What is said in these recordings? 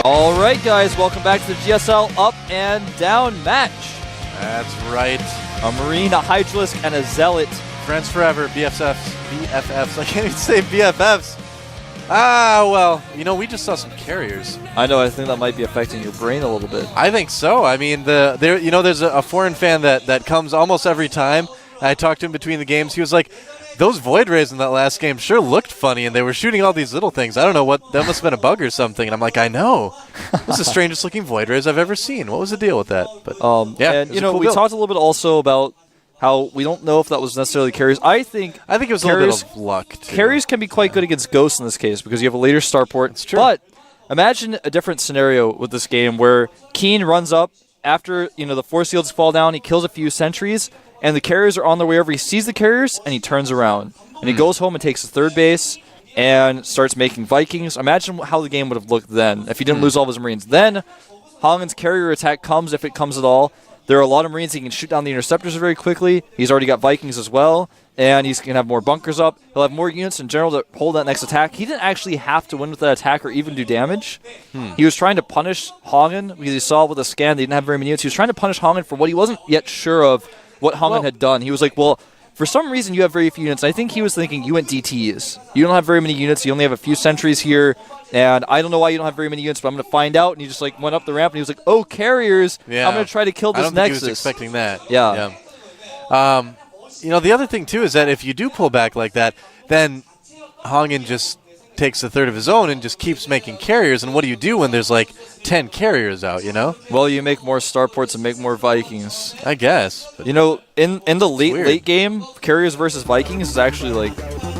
All right, guys, welcome back to the GSL Up and Down match. That's right. A Marine, a Hydralisk, and a Zealot. Friends forever, BFFs. I can't even say BFFs. Ah, well, you know, we just saw some carriers. I know, I think that might be affecting your brain a little bit. I think so. I mean, there's a foreign fan that comes almost every time. I talked to him between the games. He was like, those Void Rays in that last game sure looked funny, and they were shooting all these little things. I don't know what, that must have been a bug or something. And I'm like, I know. This is the strangest looking Void Rays I've ever seen. What was the deal with that? But yeah, and, you know, cool we build. talked a little bit also about how we don't know if that was necessarily carriers. I think it was a little bit of luck, too. Carriers can be quite good against Ghosts in this case because you have a later starport. It's true. But imagine a different scenario with this game where Keen runs up after, you know, the force fields fall down, he kills a few sentries, and the carriers are on their way over. He sees the carriers, and he turns around. And he goes home and takes the third base and starts making Vikings. Imagine how the game would have looked then if he didn't lose all of his Marines. Then Holland's carrier attack comes, if it comes at all. There are a lot of Marines. He can shoot down the interceptors very quickly. He's already got Vikings as well, and he's going to have more bunkers up. He'll have more units in general to hold that next attack. He didn't actually have to win with that attack or even do damage. He was trying to punish Hongen because he saw with the scan they didn't have very many units. He was trying to punish Hongen for what he wasn't yet sure of what Hongen had done. He was like, well, for some reason you have very few units. I think he was thinking you went DTs. You don't have very many units. You only have a few sentries here. And I don't know why you don't have very many units, but I'm going to find out. And he just like went up the ramp and he was like, oh, carriers. Yeah. I'm going to try to kill this I don't Nexus. think he was expecting that. Yeah. You know, the other thing, too, is that if you do pull back like that, then Hongen just takes a third of his own and just keeps making carriers. And what do you do when there's like 10 carriers out, you know? Well, you make more starports and make more Vikings. I guess. You know, in the late game, carriers versus Vikings is actually like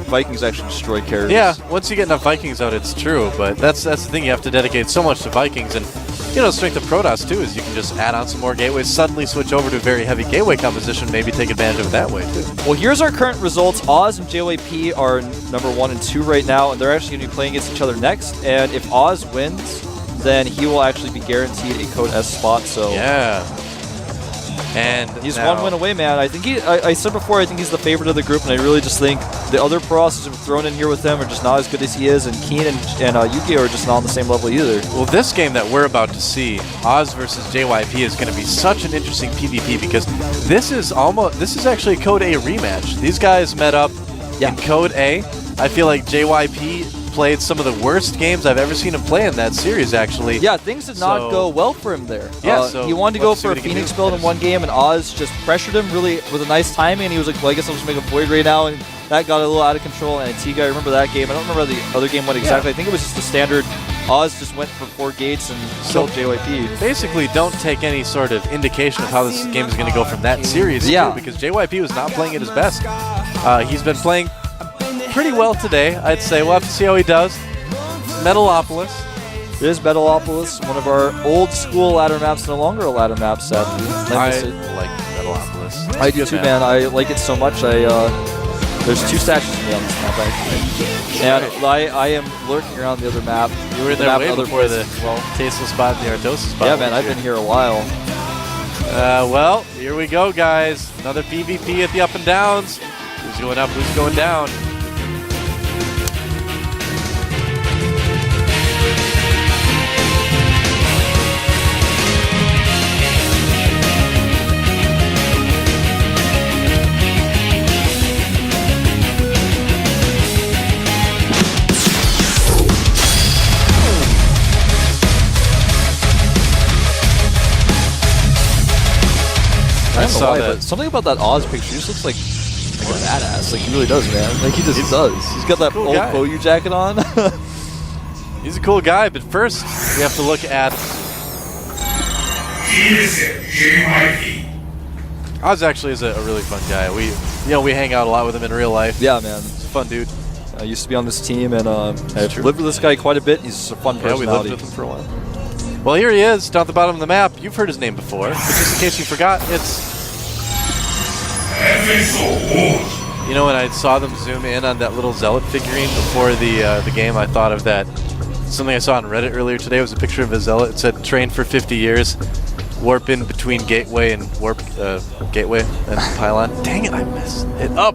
Vikings actually destroy carriers. Yeah, once you get enough Vikings out, it's true. But that's the thing. You have to dedicate so much to Vikings. And, you know, the strength of Protoss, too, is you can just add on some more gateways, suddenly switch over to a very heavy gateway composition, maybe take advantage of it that way, too. Well, here's our current results. Oz and JYP are number 1 and 2 right now, and they're actually going to be playing against each other next. And if Oz wins, then he will actually be guaranteed a Code S spot. So yeah. And he's one win away, man. I think I said before, I think he's the favorite of the group, and I really just think the other Prosses who have thrown in here with him are just not as good as he is, and Keen and Yuki are just not on the same level either. Well, this game that we're about to see, Oz versus JYP, is going to be such an interesting PvP because this is actually a Code A rematch. These guys met up in Code A. I feel like JYP played some of the worst games I've ever seen him play in that series, actually. Yeah, things did not go well for him there. Yeah, he wanted to go for a Phoenix build in one game, and Oz just pressured him really with a nice timing, and he was like, well, I guess I'll just make a Void Ray now, and that got a little out of control, and T-Guy, I remember that game. I don't remember how the other game went exactly. I think it was just the standard. Oz just went for 4 gates and killed JYP. Basically, don't take any sort of indication of how this game is going to go from that series, too, because JYP was not playing at his best. He's been playing pretty well today, I'd say. We'll have to see how he does. Metalopolis. It is Metalopolis, one of our old school ladder maps, no longer a ladder map, sadly. I like Metalopolis. I do too, man. I like it so much. There's 2 statues of me on this map, actually. And I am lurking around the other map. You were there way before the tasteless spot and the Ardosa spot. Yeah, man, I've been here a while. Well, here we go, guys. Another PvP at the up and downs. Who's going up, who's going down? I don't know why, but something about that Oz picture just looks like a badass. Like, he really does, man. Like, he just does. He's got that cool old guy. Boyu jacket on. He's a cool guy, but first we have to look at Oz. Actually is a really fun guy. We hang out a lot with him in real life. Yeah, man. He's a fun dude. I used to be on this team, and I've lived with this guy quite a bit. He's a fun personality. Yeah, we lived with him for a while. Well, here he is, down at the bottom of the map. You've heard his name before, but just in case you forgot, it's... You know, when I saw them zoom in on that little Zealot figurine before the game, I thought of that. Something I saw on Reddit earlier today was a picture of a Zealot. It said, trained for 50 years, warp in between gateway and gateway and pylon. Dang it, I messed it up.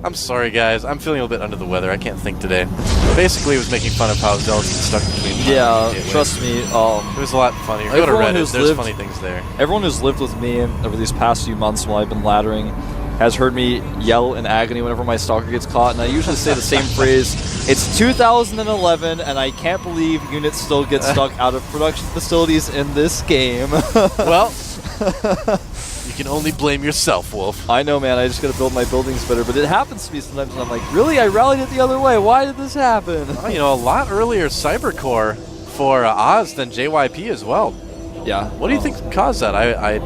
I'm sorry, guys. I'm feeling a little bit under the weather. I can't think today. Basically, it was making fun of how Zealots get stuck between. Yeah, trust me. It was a lot funnier. Go to Reddit. There's funny things there. Everyone who's lived with me over these past few months while I've been laddering has heard me yell in agony whenever my stalker gets caught, and I usually say the same phrase. It's 2011, and I can't believe units still get stuck out of production facilities in this game. Well, you can only blame yourself, Wolf. I know, man. I just got to build my buildings better, but it happens to me sometimes, and I'm like, really? I rallied it the other way. Why did this happen? Well, you know, a lot earlier Cybercore for Oz than JYP as well. Yeah. What do you think caused that? I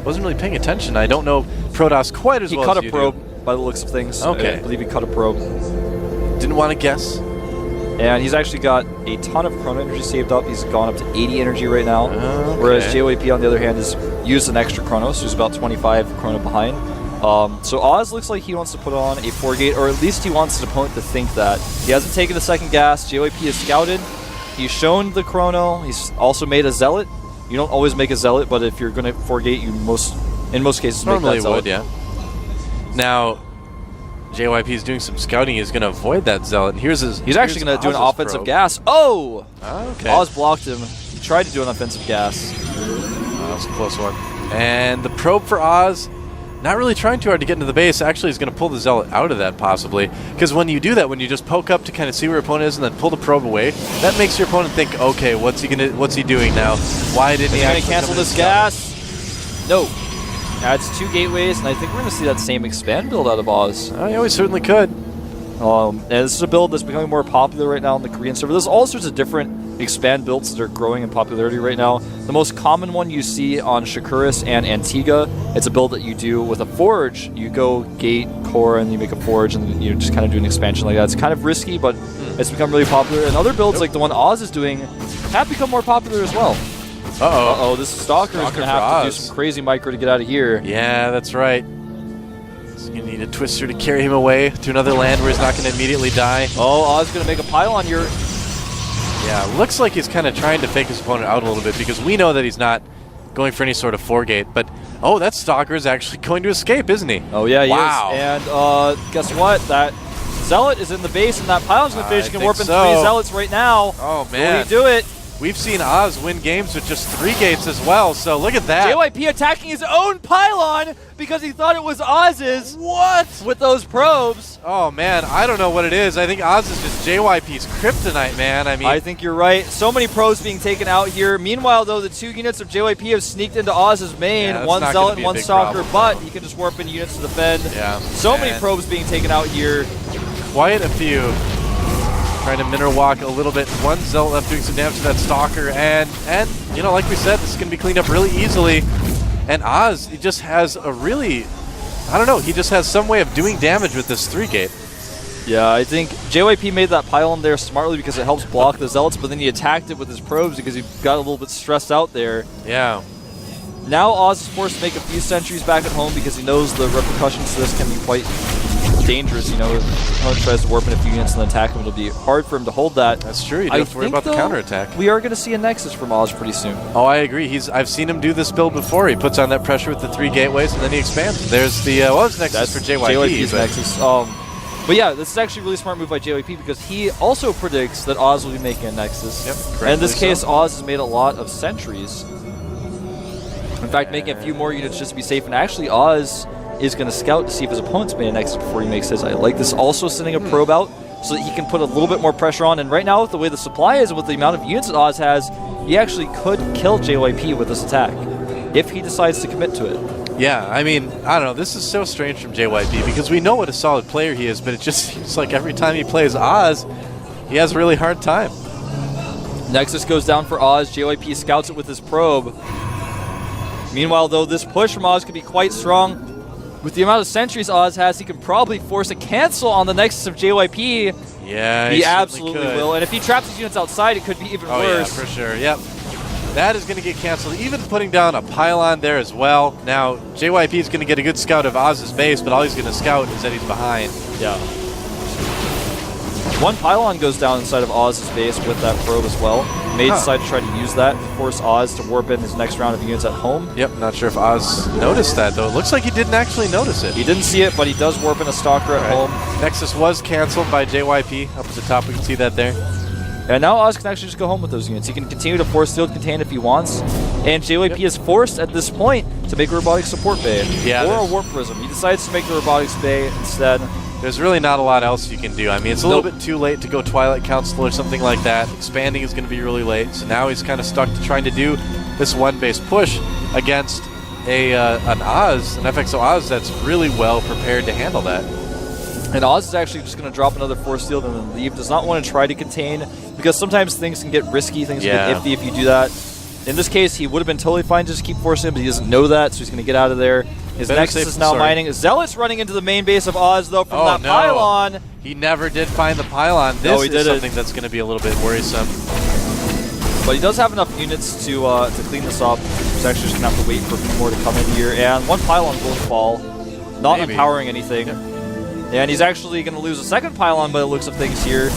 wasn't really paying attention. I don't know Protoss quite as well as you do. He cut a probe by the looks of things. Okay. I believe he cut a probe. Didn't want to guess. And he's actually got a ton of chrono energy saved up. He's gone up to 80 energy right now. Okay. Whereas JYP, on the other hand, has used an extra chrono, so he's about 25 chrono behind. So Oz looks like he wants to put on a 4-gate, or at least he wants his opponent to think that. He hasn't taken a second gas. JYP is scouted. He's shown the chrono. He's also made a zealot. You don't always make a zealot, but if you're going to 4-gate, you in most cases normally make that zealot. would, yeah. Now, JYP is doing some scouting. He's going to avoid that zealot. And he's actually going to do an offensive probe. gas. Oh! Okay. Oz blocked him. He tried to do an offensive gas. That was a close one. And the probe for Oz, not really trying too hard to get into the base. Actually, he's going to pull the zealot out of that possibly. Because when you do that, when you just poke up to kind of see where your opponent is and then pull the probe away, that makes your opponent think, okay, what's he doing now? Why didn't he actually cancel this gas? No. Adds 2 gateways, and I think we're going to see that same expand build out of Oz. Yeah, we certainly could. And this is a build that's becoming more popular right now on the Korean server. There's all sorts of different expand builds that are growing in popularity right now. The most common one you see on Shakuris and Antigua, it's a build that you do with a forge. You go gate, core, and you make a forge, and you just kind of do an expansion like that. It's kind of risky, but it's become really popular. And other builds like the one Oz is doing have become more popular as well. Uh-oh, this Stalker is going to have to do some crazy micro to get out of here. Yeah, that's right. So you need a Twister to carry him away to another land where he's not going to immediately die. Oh, Oz is going to make a pylon here. Yeah, looks like he's kind of trying to fake his opponent out a little bit because we know that he's not going for any sort of 4-gate. But, oh, that Stalker is actually going to escape, isn't he? Oh, yeah, he wow. is. And guess what? That Zealot is in the base, and that pylon's going to finish. He can warp in 3 Zealots right now. Oh, man. Will he do it? We've seen Oz win games with just 3 gates as well, so look at that. JYP attacking his own pylon because he thought it was Oz's. What? With those probes. Oh, man, I don't know what it is. I think Oz is just JYP's kryptonite, man. I think you're right. So many probes being taken out here. Meanwhile, though, the 2 units of JYP have sneaked into Oz's main. Yeah, one Zealot and 1 Stalker, problem, but he can just warp in units to defend. Yeah. So many probes being taken out here. Quite a few. Trying to mineral walk a little bit. 1 Zealot left doing some damage to that Stalker, and you know, like we said, this is going to be cleaned up really easily. And Oz, he just has a really, I don't know, he just has some way of doing damage with this 3-gate. Yeah, I think JYP made that pylon there smartly because it helps block the Zealots, but then he attacked it with his probes because he got a little bit stressed out there. Yeah. Now Oz is forced to make a few sentries back at home because he knows the repercussions to this can be quite dangerous. You know, if opponent tries to warp in a few units and then attack him, it'll be hard for him to hold that. That's true. You don't have to worry about the counterattack. We are going to see a Nexus from Oz pretty soon. Oh, I agree. I've seen him do this build before. He puts on that pressure with the 3 gateways, and then he expands. There's the Nexus for JYP. JYP's Nexus. But yeah, this is actually a really smart move by JYP because he also predicts that Oz will be making a Nexus. Yep, and in this case, Oz has made a lot of sentries. In fact, making a few more units just to be safe. And actually, Oz is going to scout to see if his opponent's made a Nexus before he makes his. I like this. Also sending a probe out so that he can put a little bit more pressure on. And right now, with the way the supply is and with the amount of units that Oz has, he actually could kill JYP with this attack if he decides to commit to it. Yeah, I mean, I don't know. This is so strange from JYP because we know what a solid player he is, but it just seems like every time he plays Oz, he has a really hard time. Nexus goes down for Oz. JYP scouts it with his probe. Meanwhile, though, this push from Oz could be quite strong. With the amount of sentries Oz has, he can probably force a cancel on the Nexus of JYP. Yeah, he absolutely will. And if he traps his units outside, it could be even worse. Yeah, for sure. Yep. That is going to get canceled. Even putting down a pylon there as well. Now, JYP is going to get a good scout of Oz's base, but all he's going to scout is that he's behind. Yeah. One pylon goes down inside of Oz's base with that probe as well. May decide to try to use that to force Oz to warp in his next round of units at home. Yep, not sure if Oz noticed that, though. It looks like he didn't actually notice it. He didn't see it, but he does warp in a Stalker at home. Nexus was canceled by JYP. Up at the top, we can see that there. And now Oz can actually just go home with those units. He can continue to force field contain if he wants. And JYP is forced at this point to make a robotics support bay. Or a warp prism. He decides to make the robotics bay instead. There's really not a lot else you can do. I mean, it's a little bit too late to go Twilight Council or something like that. Expanding is going to be really late. So now he's kind of stuck to trying to do this one base push against an FXO Oz that's really well prepared to handle that. And Oz is actually just going to drop another force field and then leave. Does not want to try to contain because sometimes things can get risky. Things can get iffy if you do that. In this case, he would have been totally fine to just keep forcing him, but he doesn't know that, so he's going to get out of there. His Nexus is now mining. Zealot's running into the main base of Oz, though, from that pylon. He never did find the pylon. This is something that's going to be a little bit worrisome. But he does have enough units to clean this up. He's actually just going to have to wait for a few more to come in here. And one pylon will fall, not empowering anything. And he's actually going to lose a second pylon by the looks of things here.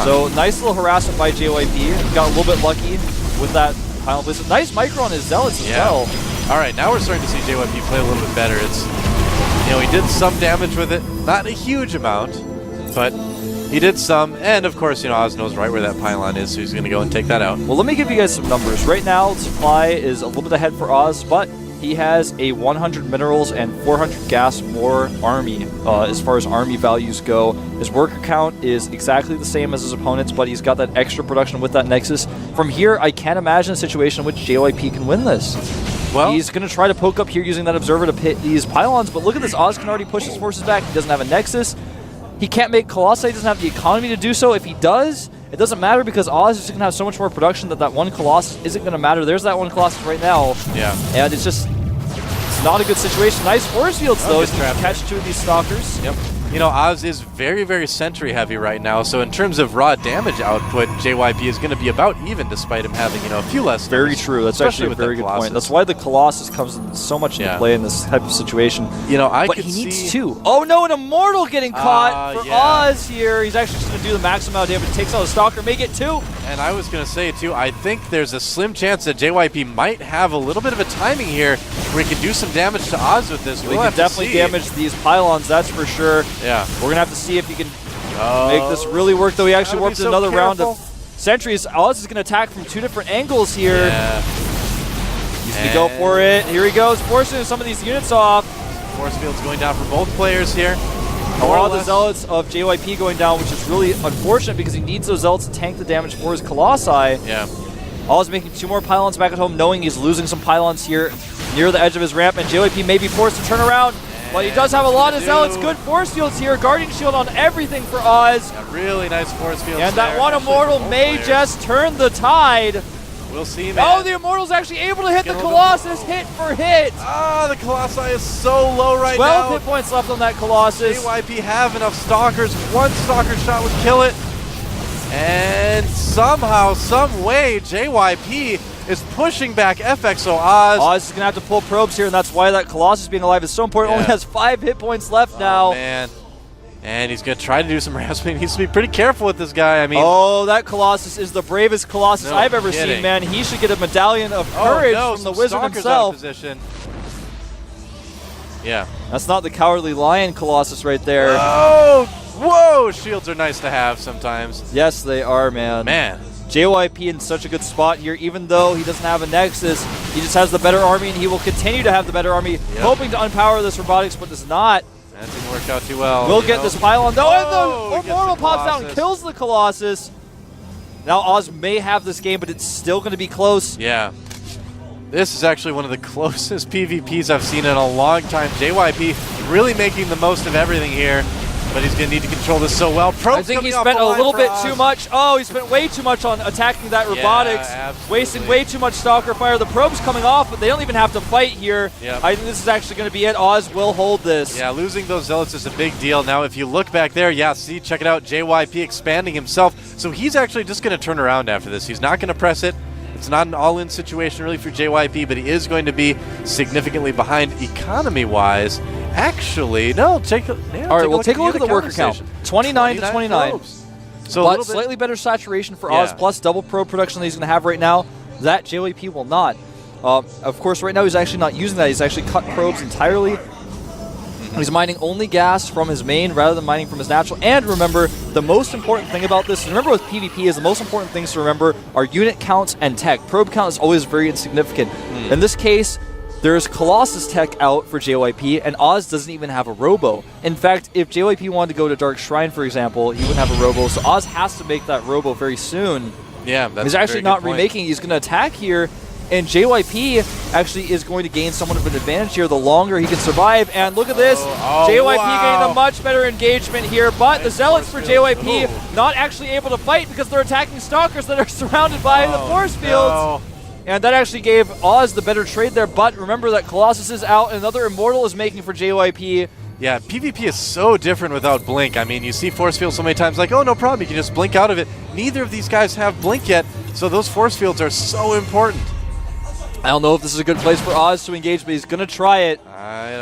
So nice little harassment by JYP. He got a little bit lucky with that pylon. Nice micro on his Zealots as well. All right, now we're starting to see JYP play a little bit better. It's, he did some damage with it, not a huge amount, but he did some. And of course, Oz knows right where that pylon is, so he's going to go and take that out. Well, let me give you guys some numbers. Right now, supply is a little bit ahead for Oz, but he has a 100 minerals and 400 gas more army as far as army values go. His worker count is exactly the same as his opponent's, but he's got that extra production with that Nexus. From here, I can't imagine a situation in which JYP can win this. Well, he's going to try to poke up here using that Observer to pit these pylons, but look at this. Oz can already push his forces back. He doesn't have a Nexus. He can't make Colossi. He doesn't have the economy to do so. If he does, it doesn't matter because Oz is going to have so much more production that one Colossus isn't going to matter. There's that one Colossus right now. Yeah. And it's just not a good situation. Nice force fields, though. He's going to catch two of these Stalkers. Yep. Oz is very, very sentry heavy right now, so in terms of raw damage output, JYP is going to be about even despite him having, a few less. Very true. That's actually a very good point. That's why the Colossus comes so much into play in this type of situation. But he needs two. Oh no, an Immortal getting caught for Oz here. He's actually just going to do the maximum amount of damage. Takes out a Stalker, make it two. And I was going to say, too, I think there's a slim chance that JYP might have a little bit of a timing here where he can do some damage to Oz with this. We can definitely damage these pylons, that's for sure. Yeah. We're going to have to see if he can make this really work, though. He actually warped another round of sentries. Oz is going to attack from two different angles here. Yeah. He's going to go for it. Here he goes, forcing some of these units off. Force field's going down for both players here. A lot of the Zealots of JYP going down, which is really unfortunate because he needs those Zealots to tank the damage for his Colossi. Yeah. Oz making two more pylons back at home, knowing he's losing some pylons here near the edge of his ramp, and JYP may be forced to turn around. But he does have a lot of Zealots. Good force fields here. Guardian Shield on everything for Oz. Yeah, really nice force fields. And that one Immortal may just turn the tide. We'll see, man. Oh, the Immortal's actually able to hit the Colossus hit for hit. Ah, the Colossi is so low right 12 now. hit points left on that Colossus. JYP have enough Stalkers. One Stalker shot would kill it. And somehow, some way, JYP is pushing back FXO Oz. Oz is going to have to pull probes here, and that's why that Colossus being alive is so important. Only has 5 hit points left now. Oh, man. And he's going to try to do some harassment. He needs to be pretty careful with this guy. I mean, that Colossus is the bravest Colossus I've ever seen, man. He should get a medallion of courage from the wizard himself. Yeah. That's not the cowardly lion Colossus right there. Oh, whoa! Shields are nice to have sometimes. Yes, they are, man. JYP in such a good spot here, even though he doesn't have a Nexus. He just has the better army, and he will continue to have the better army, hoping to unpower this robotics, but does not. That didn't work out too well. We'll get this pylon, though, and the Immortal pops out and kills the Colossus. Now Oz may have this game, but it's still going to be close. Yeah. This is actually one of the closest PvPs I've seen in a long time. JYP really making the most of everything here, but he's going to need to control this so well. I think he spent a little bit too much. Oh, he spent way too much on attacking that robotics, wasting way too much Stalker fire. The probe's coming off, but they don't even have to fight here. I think this is actually going to be it. Oz will hold this. Yeah, losing those Zealots is a big deal. Now, if you look back there, see, check it out. JYP expanding himself. So he's actually just going to turn around after this. He's not going to press it. It's not an all-in situation really for JYP, but he is going to be significantly behind economy-wise. Actually, no, take a All right, we'll take a look at the worker count. 29 to 29. Probes. So but slightly better saturation for Oz, plus double probe production that he's going to have right now. That JYP will not. Of course, right now he's actually not using that. He's actually cut probes entirely. He's mining only gas from his main rather than mining from his natural. And remember, the most important thing about this, remember with PvP, is the most important things to remember are unit counts and tech. Probe count is always very insignificant. In this case, there's Colossus tech out for JYP, and Oz doesn't even have a robo. In fact, if JYP wanted to go to Dark Shrine, for example, he wouldn't have a robo, so Oz has to make that robo very soon. Yeah, that's He's actually not remaking. He's going to attack here, and JYP actually is going to gain somewhat of an advantage here the longer he can survive. And look at this. JYP getting a much better engagement here, but the Zealots for JYP not actually able to fight because they're attacking Stalkers that are surrounded by the force fields. And that actually gave Oz the better trade there, but remember that Colossus is out, and another Immortal is making for JYP. Yeah, PvP is so different without Blink. I mean, you see Force Field so many times, like, oh, no problem, you can just Blink out of it. Neither of these guys have Blink yet, so those Force Fields are so important. I don't know if this is a good place for Oz to engage, but he's going to try it.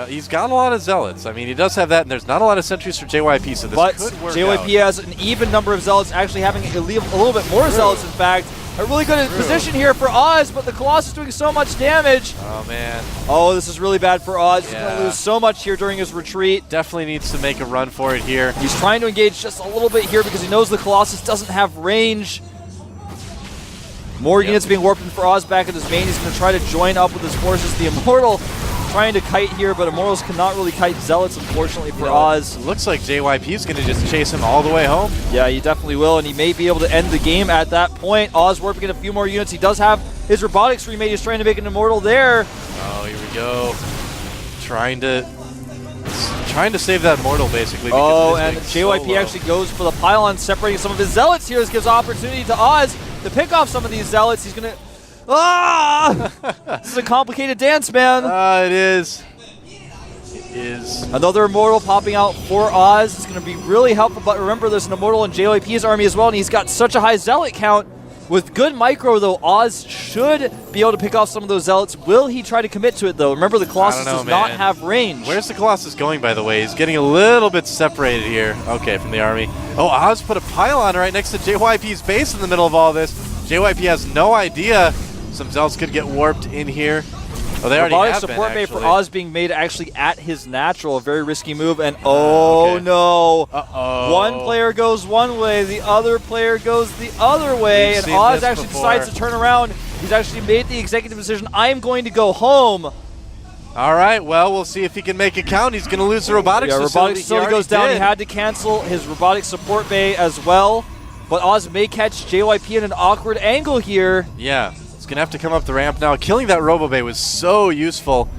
He's got a lot of Zealots. I mean, he does have that, and there's not a lot of sentries for JYP, so this could work JYP out. has an even number of Zealots, actually having a little bit more Zealots, in fact. A really good position here for Oz, but the Colossus is doing so much damage. Oh, man. Oh, this is really bad for Oz. He's going to lose so much here during his retreat. Definitely needs to make a run for it here. He's trying to engage just a little bit here because he knows the Colossus doesn't have range. More units being warped in for Oz back at his main. He's going to try to join up with his forces. The Immortal trying to kite here, but Immortals cannot really kite Zealots, unfortunately, for Oz. It looks like JYP is going to just chase him all the way home. Yeah, he definitely will, and he may be able to end the game at that point. Oz warping in a few more units. He does have his robotics remade. He's trying to make an Immortal there. Oh, here we go. Trying to save that Immortal, basically. Oh, and JYP actually goes for the pylon, separating some of his Zealots here. This gives opportunity to Oz to pick off some of these Zealots. He's going to... This is a complicated dance, man. It is. It is. Another Immortal popping out for Oz. It's going to be really helpful, but remember there's an Immortal in JYP's army as well, and he's got such a high Zealot count. With good micro, though, Oz should be able to pick off some of those Zealots. Will he try to commit to it, though? Remember, the Colossus does not have range. Where's the Colossus going, by the way? He's getting a little bit separated here. Okay, from the army. Oh, Oz put a pylon right next to JYP's base in the middle of all this. JYP has no idea some Zealots could get warped in here. Oh, they already have been, support bay for Oz being made actually at his natural. A very risky move, and no. One player goes one way, the other player goes the other way, and Oz actually decides to turn around. He's actually made the executive decision, I am going to go home. All right, well, we'll see if he can make it count. He's going to lose the robotics facility. Robotics facility goes down. He had to cancel his robotics support bay as well, but Oz may catch JYP in an awkward angle here. Yeah. He's going to have to come up the ramp now. Killing that RoboBay was so useful.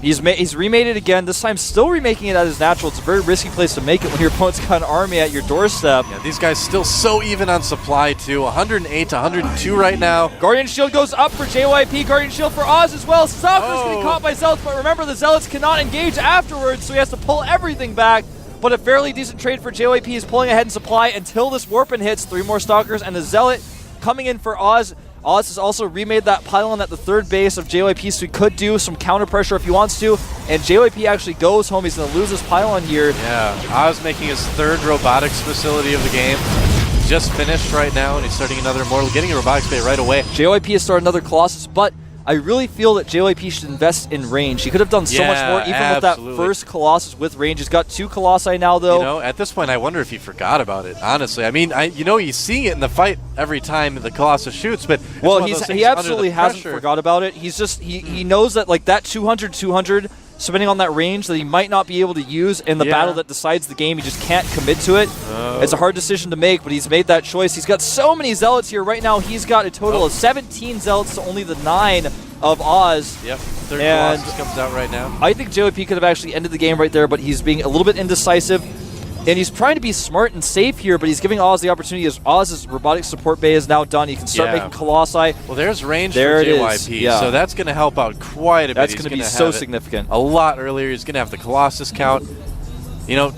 He's remade it again, this time still remaking it at his natural. It's a very risky place to make it when your opponent's got an army at your doorstep. Yeah, these guys still so even on supply, too. 108 to 102 right now. Guardian Shield goes up for JYP. Guardian Shield for Oz as well. Stalker's getting caught by Zealots, but remember, the Zealots cannot engage afterwards, so he has to pull everything back. But a fairly decent trade for JYP. Is pulling ahead in supply until this Warpin hits. 3 more Stalkers, and the Zealot coming in for Oz. Oz has also remade that pylon at the third base of JYP, so he could do some counter pressure if he wants to. And JYP actually goes home. He's going to lose his pylon here. Yeah, Oz making his 3rd robotics facility of the game. Just finished right now, and he's starting another Immortal, getting a robotics bay right away. JYP has started another Colossus, but I really feel that JYP should invest in range. He could have done so much more, even with that first Colossus with range. He's got 2 Colossi now, though. You know, at this point, I wonder if he forgot about it, honestly. I mean, he's seeing it in the fight every time the Colossus shoots, but... Well, he absolutely hasn't forgot about it. He's just, he knows that, like, that 200, spending on that range that he might not be able to use in the battle that decides the game. He just can't commit to it. It's a hard decision to make, but he's made that choice. He's got so many Zealots here. Right now, he's got a total of 17 Zealots to only the 9 of Oz. Yep, 3rd Colossus comes out right now. I think JYP could have actually ended the game right there, but he's being a little bit indecisive. And he's trying to be smart and safe here, but he's giving Oz the opportunity as Oz's robotic support bay is now done. He can start making Colossi. Well, there's range for JYP, so that's going to help out quite a bit. That's going to be so significant. A lot earlier. He's going to have the Colossus count. You know,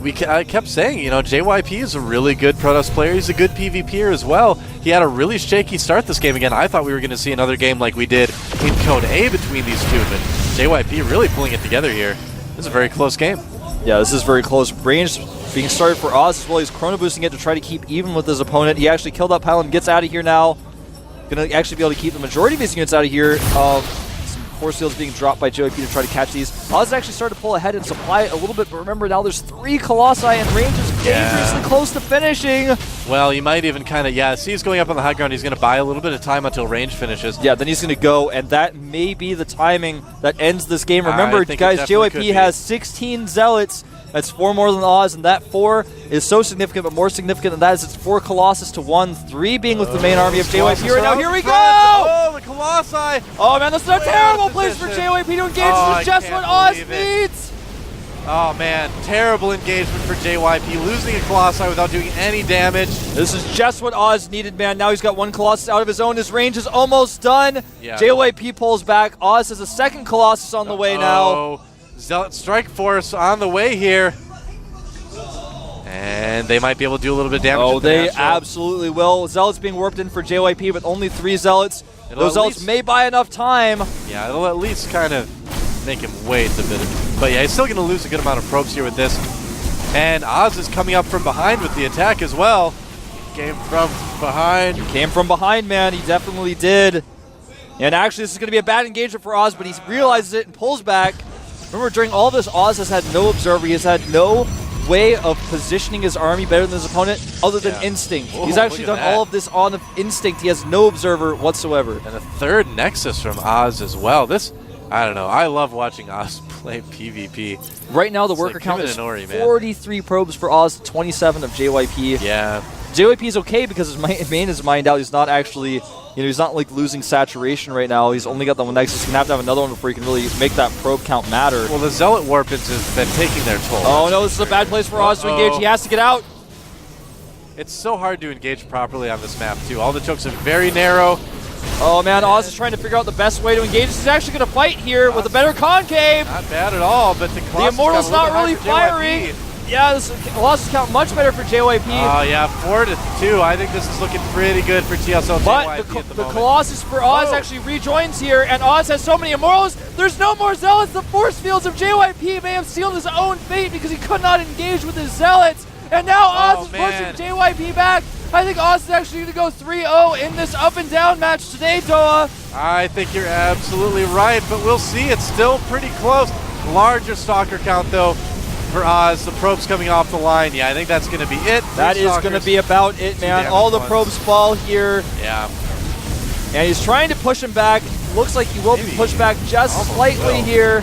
I kept saying, JYP is a really good Protoss player. He's a good PvPer as well. He had a really shaky start this game again. I thought we were going to see another game like we did in Code A between these two, but JYP really pulling it together here. This is a very close game. Yeah, this is very close. Range being started for Oz as well. He's chrono boosting it to try to keep even with his opponent. He actually killed that pylon, gets out of here now. Going to actually be able to keep the majority of his units out of here. Some force fields being dropped by JYP to try to catch these. Oz actually started to pull ahead and supply it a little bit, but remember now there's 3 Colossi and range is dangerously close to finishing. Well, you might even kind of, see he's going up on the high ground. He's going to buy a little bit of time until range finishes. Yeah, then he's going to go, and that may be the timing that ends this game. Remember, guys, JYP has 16 Zealots. That's 4 more than Oz, and that 4 is so significant, but more significant than that is it's 4 Colossus to 1, 3 being with the main army of JYP right now. Here we go! Oh, the Colossi! Oh, man, this is a terrible place for JYP to engage. This is just what Oz needs! Oh, man, terrible engagement for JYP, losing a Colossi without doing any damage. This is just what Oz needed, man. Now he's got 1 Colossus out of his own. His range is almost done. Yeah. JYP pulls back. Oz has a 2nd Colossus on the way now. Zealot Strike Force on the way here. And they might be able to do a little bit of damage. Oh, they absolutely will. Zealots being warped in for JYP, but only 3 Zealots. Those Zealots may buy enough time. Yeah, it'll at least kind of make him wait a bit. But yeah, he's still going to lose a good amount of probes here with this. And Oz is coming up from behind with the attack as well. Came from behind. He came from behind, man. He definitely did. And actually, this is going to be a bad engagement for Oz, but he realizes it and pulls back. Remember, during all this, Oz has had no observer. He has had no way of positioning his army better than his opponent other than instinct. Whoa, he's actually done all of this on instinct. He has no observer whatsoever. And a 3rd Nexus from Oz as well. This, I don't know. I love watching Oz play PvP. Right now, the worker count is 43 probes for Oz, 27 of JYP. Yeah. JYP is okay because his main is mined out. He's not actually, he's not like losing saturation right now. He's only got the 1 Nexus. He's going to have another one before he can really make that probe count matter. Well, the Zealot Warpins has been taking their toll. Oh no, this is a bad place for Oz to engage. He has to get out. It's so hard to engage properly on this map, too. All the chokes are very narrow. Oh man, Oz is trying to figure out the best way to engage. He's actually going to fight here with a better concave. Not bad at all, but the Immortal's not really firing. Yeah, this losses count much better for JYP. Oh, yeah, 4-2. I think this is looking pretty good for TSL. But the Colossus for Oz actually rejoins here, and Oz has so many Immortals. There's no more Zealots. The force fields of JYP may have sealed his own fate because he could not engage with his Zealots. And now Oz is pushing JYP back. I think Oz is actually going to go 3-0 in this up and down match today, Toa. I think you're absolutely right, but we'll see. It's still pretty close. Larger stalker count, though, for Oz. The probes coming off the line. Yeah, I think that's going to be it. That is going to be about it, man. All the probes fall here. Yeah. And he's trying to push him back. Looks like he will be pushed back just slightly here.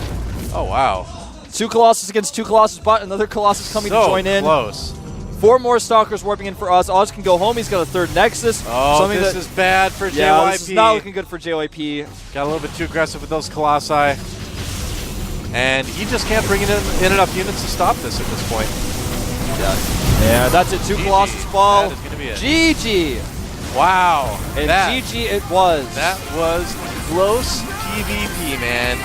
Oh, wow. 2 Colossus against 2 Colossus, but another Colossus coming to join in. Close. 4 more Stalkers warping in for Oz. Oz can go home. He's got a 3rd Nexus. Oh, this is bad for JYP. Yeah, this is not looking good for JYP. Got a little bit too aggressive with those Colossi. And he just can't bring in enough units to stop this at this point. Yeah, that's it. 2 Colossus fall. That is going to be it. GG. Wow. And GG it was. That was close PvP, man.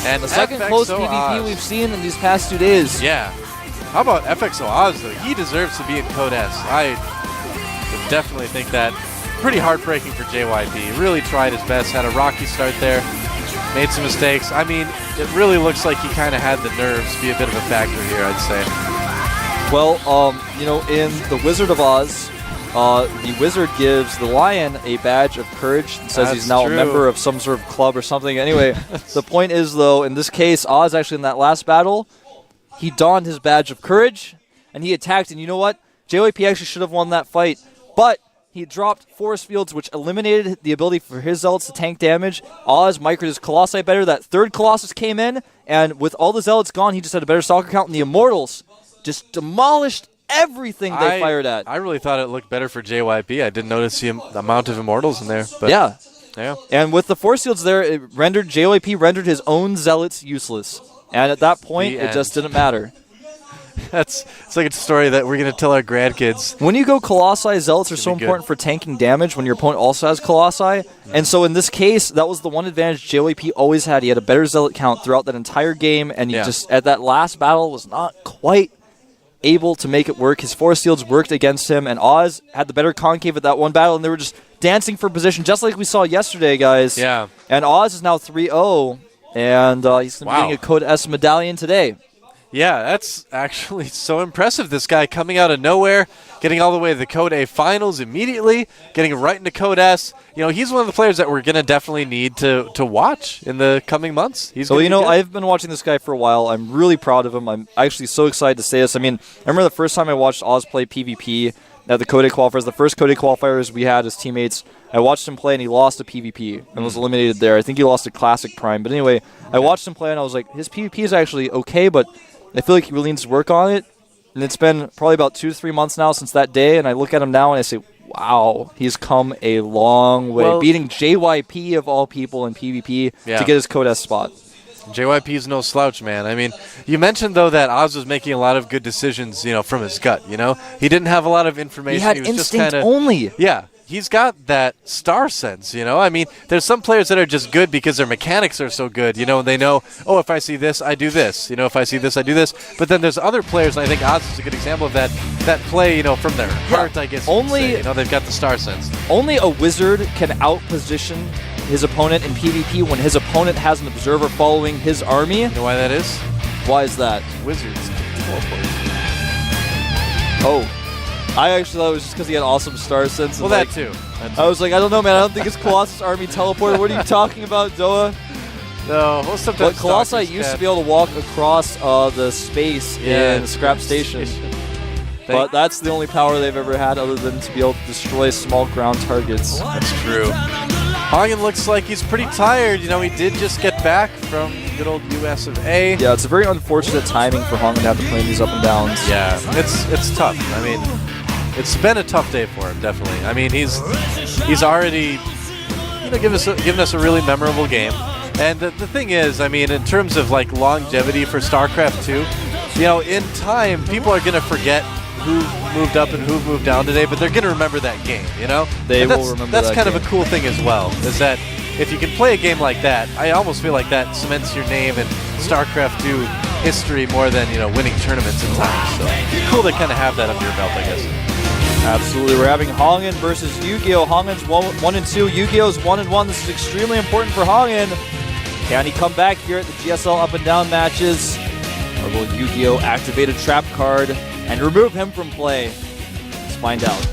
And the second close PvP we've seen in these past 2 days. Yeah. How about FXO Oz, though? He deserves to be in Code S. I definitely think that pretty heartbreaking for JYP. He really tried his best, had a rocky start there, made some mistakes. I mean, it really looks like he kind of had the nerves be a bit of a factor here, I'd say. Well, in The Wizard of Oz, the wizard gives the lion a badge of courage and says he's now a member of some sort of club or something. Anyway, the point is, though, in this case, Oz actually in that last battle, he donned his badge of courage, and he attacked. And you know what? JYP actually should have won that fight. But he dropped force fields, which eliminated the ability for his Zealots to tank damage. Oz microed his Colossi better. That 3rd Colossus came in, and with all the Zealots gone, he just had a better Stalker count. And the Immortals just demolished everything they fired at. I really thought it looked better for JYP. I didn't notice the amount of Immortals in there. But yeah. Yeah. And with the force fields there, JYP rendered his own Zealots useless. And at that point, it just didn't matter. It's like a story that we're going to tell our grandkids. When you go Colossi, Zealots are so important for tanking damage when your opponent also has Colossi. And so in this case, that was the one advantage JYP always had. He had a better Zealot count throughout that entire game, and he just, at that last battle, was not quite able to make it work. His Force Fields worked against him, and Oz had the better concave at that one battle, and they were just dancing for position, just like we saw yesterday, guys. Yeah. And Oz is now 3-0, and he's going to be getting a Code S medallion today. Yeah, that's actually so impressive. This guy coming out of nowhere, getting all the way to the Code A finals immediately, getting right into Code S. You know, he's one of the players that we're going to definitely need to watch in the coming months. So, you know, I've been watching this guy for a while. I'm really proud of him. I'm actually so excited to say this. I mean, I remember the first time I watched Oz play PvP at the Code A qualifiers, the first Code A qualifiers we had as teammates, I watched him play, and he lost a PvP and was eliminated there. I think he lost a Classic Prime. But anyway, I watched him play, and I was like, his PvP is actually okay, but I feel like he really needs to work on it. And it's been probably about 2 to 3 months now since that day, and I look at him now and I say, wow, he's come a long way. Beating JYP of all people in PvP to get his Code S spot. JYP's no slouch, man. I mean, you mentioned, though, that Oz was making a lot of good decisions, you know, from his gut, you know? He didn't have a lot of information. He had was instinct just only. Yeah. He's got that star sense, you know? I mean, there's some players that are just good because their mechanics are so good, you know, and they know, oh, if I see this, I do this. You know, if I see this, I do this. But then there's other players, and I think Oz is a good example of that play, you know, from their heart, I guess. You know, they've got the star sense. Only a wizard can outposition his opponent in PvP when his opponent has an observer following his army. You know why that is? Why is that? Wizards can teleport. Oh. I actually thought it was just because he had awesome star sense. Well, that too. I was like, I don't know, man. I don't think his Colossus army teleported. What are you talking about, Doa? No, well, sometimes. But Colossi used to be able to walk across the space in Scrap Station. But that's the only power they've ever had other than to be able to destroy small ground targets. That's true. Hagen looks like he's pretty tired. You know, he did just get back from good old US of A. Yeah, it's a very unfortunate timing for Hagen to have to play these up and downs. Yeah, it's tough. I mean, it's been a tough day for him, definitely. I mean, he's already, you know, given us a really memorable game. And the thing is, I mean, in terms of like longevity for StarCraft 2, you know, in time, people are going to forget who moved up and who moved down today, but they're going to remember that game, you know? They will remember that. That's kind of a cool thing as well, is that if you can play a game like that, I almost feel like that cements your name in StarCraft 2 history more than, you know, winning tournaments at times. So cool to kind of have that under your belt, I guess. Absolutely. We're having Hagen versus Yu-Gi-Oh! Hagen's 1-2. Yu-Gi-Oh's 1-1. This is extremely important for Hagen. Can he come back here at the GSL up and down matches? Or will Yu-Gi-Oh! Activate a trap card and remove him from play? Let's find out.